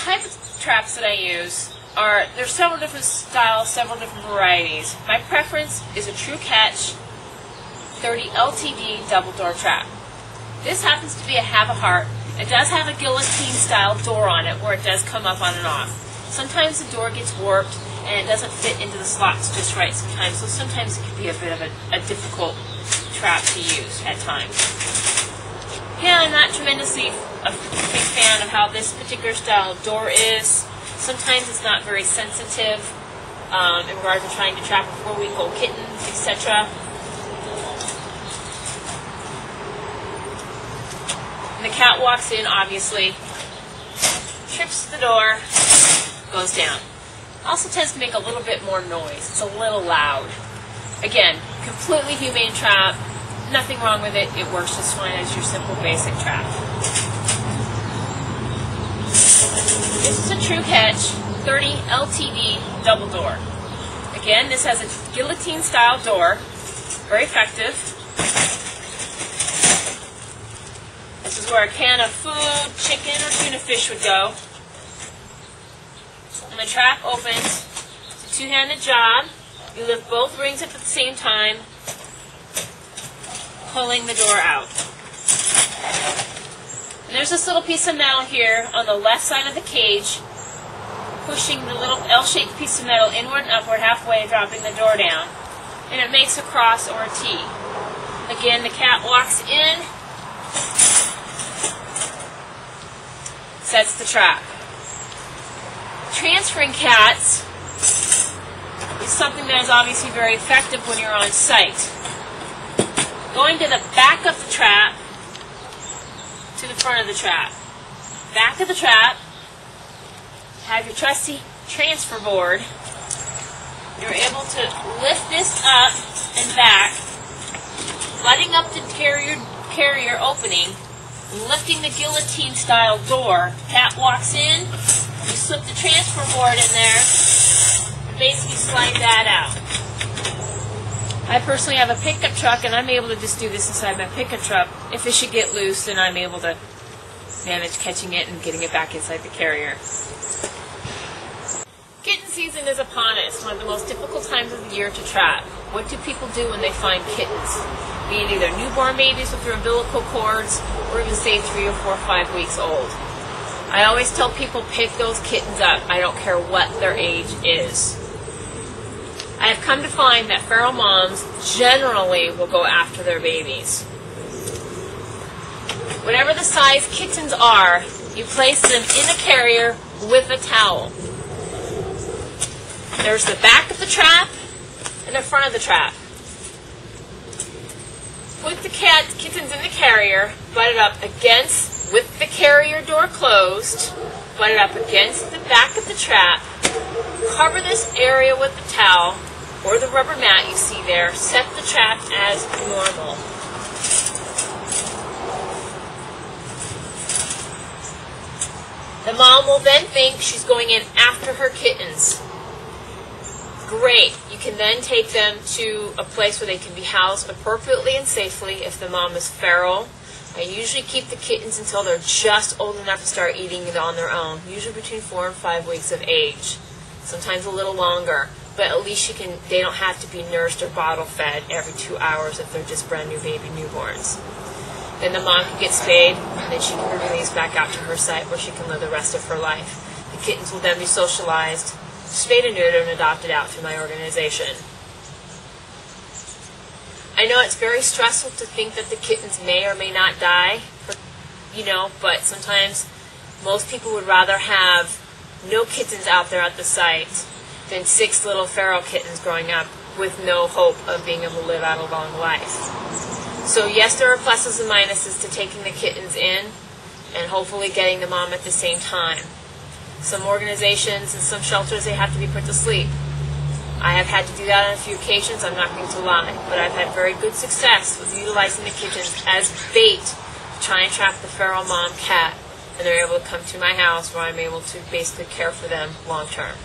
type of traps that I use are, there's several different styles, several different varieties. My preference is a True Catch 30 LTD double door trap. This happens to be a have a heart. It does have a guillotine style door on it where it does come up on and off. Sometimes the door gets warped and it doesn't fit into the slots just right sometimes, so sometimes it can be a bit of a difficult trap to use at times. Yeah, I'm not tremendously a big fan of how this particular style of door is. Sometimes it's not very sensitive in regards to trying to trap a 4-week-old kitten, etc. And the cat walks in, obviously, trips the door, goes down. Also tends to make a little bit more noise. It's a little loud. Again, completely humane trap. Nothing wrong with it. It works just fine as your simple basic trap. This is a True Catch 30 LTD double door. Again, this has a guillotine style door. Very effective. This is where a can of food, chicken, or tuna fish would go. When the trap opens, it's a two-handed job. You lift both rings up at the same time, pulling the door out. And there's this little piece of metal here on the left side of the cage, pushing the little L-shaped piece of metal inward and upward halfway, dropping the door down. And it makes a cross or a T. Again, the cat walks in, sets the trap. Transferring cats is something that is obviously very effective when you're on site. Going to the back of the trap to the front of the trap. Back of the trap, have your trusty transfer board. You're able to lift this up and back, letting up the carrier opening, lifting the guillotine style door. The cat walks in, you slip the transfer board in there, and basically slide that out. I personally have a pickup truck, and I'm able to just do this inside my pickup truck. If it should get loose, then I'm able to manage catching it and getting it back inside the carrier. Kitten season is upon us, one of the most difficult times of the year to trap. What do people do when they find kittens? Be it either newborn babies with their umbilical cords, or even say 3 or 4 or 5 weeks old. I always tell people pick those kittens up. I don't care what their age is. I have come to find that feral moms generally will go after their babies. Whatever the size kittens are, you place them in a carrier with a towel. There's the back of the trap and the front of the trap. Put the kittens in the carrier, butt it up against, with the carrier door closed, butt it up against the back of the trap. Cover this area with the towel or the rubber mat you see there. Set the trap as normal. The mom will then think she's going in after her kittens. Great. You can then take them to a place where they can be housed appropriately and safely if the mom is feral. I usually keep the kittens until they're just old enough to start eating it on their own, usually between 4 and 5 weeks of age, sometimes a little longer, but at least they don't have to be nursed or bottle fed every 2 hours if they're just brand new baby newborns. Then the mom can get spayed, and then she can be released back out to her site where she can live the rest of her life. The kittens will then be socialized, spayed and neutered, and adopted out through my organization. I know it's very stressful to think that the kittens may or may not die, but sometimes most people would rather have no kittens out there at the site than 6 little feral kittens growing up with no hope of being able to live out a long life. So yes, there are pluses and minuses to taking the kittens in and hopefully getting the mom at the same time. Some organizations and some shelters, they have to be put to sleep. I have had to do that on a few occasions, I'm not going to lie, but I've had very good success with utilizing the kittens as bait to try and trap the feral mom cat, and they're able to come to my house where I'm able to basically care for them long term.